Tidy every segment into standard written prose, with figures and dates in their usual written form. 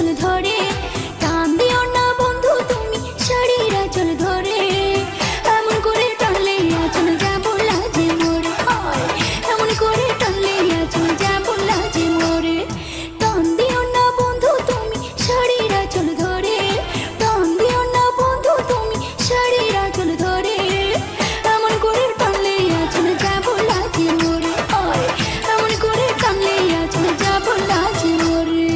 চল ধরে, টান দিও না বন্ধু তুমি শাড়ির আঁচল ধরে, এমন করে টানলে আঁচল যাব লাজে মরে, এমন করে টানলে আঁচল যাব লাজে মরে। টান দিও না বন্ধু তুমি শাড়ির আঁচল ধরে, টান দিও না বন্ধু তুমি শাড়ির আঁচল ধরে, এমন করে টানলে আঁচল যাব লাজে মরে, এমন করে টানলে আঁচল যাব লাজে মরে।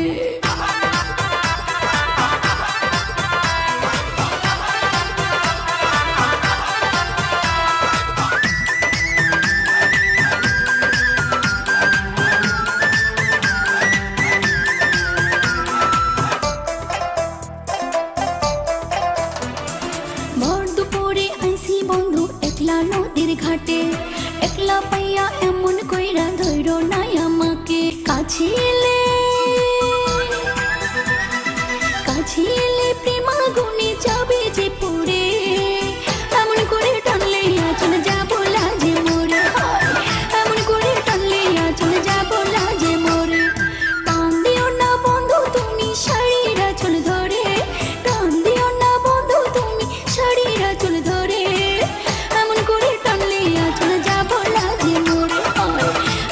ভর দুপুরে আইসি বন্ধু একলা নদীর ঘাটে, একলা পাইয়া এমন কইরা ধইরো নাই আমাকে, কাছে এলে প্রেমা গুনে যাবে যে পড়ে, এমন করে টানলে আঁচল যাব লাজে মরে, এমন করে টানলে আঁচল যাব লাজে মরে। টান দিও না বন্ধু তুমি শাড়ির আঁচল ধরে, টান দিও না বন্ধু তুমি শাড়ির আঁচল ধরে, এমন করে টানলে আঁচল যাব লাজে মরে,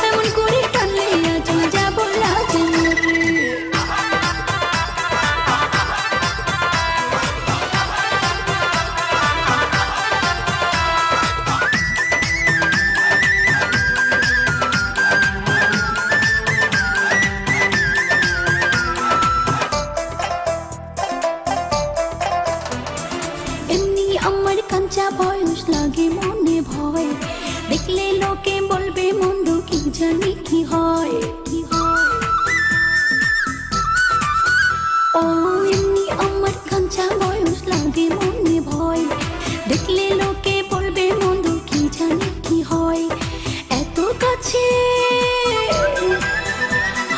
এমন করে টানলে আঁচল যাব লাজে মরে। এমনি আমার কাঁচা বয়স লাগে মনে ভয়, দেখলে লোকে বলবে মন্দ কি জানি কি হয়, কি হয়। ও এমনি আমার কাঁচা বয়স লাগে মনে ভয়, দেখলে লোকে বলবে মন্দ কি জানি কি হয়। এত কাছে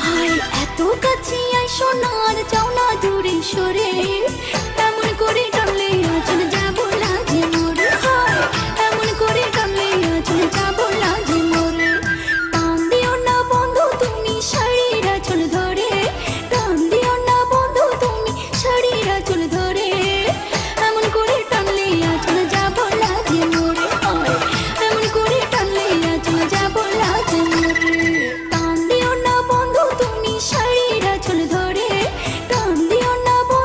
হায়, এত কাছে আইসো না আর যাও না দূরে সরে,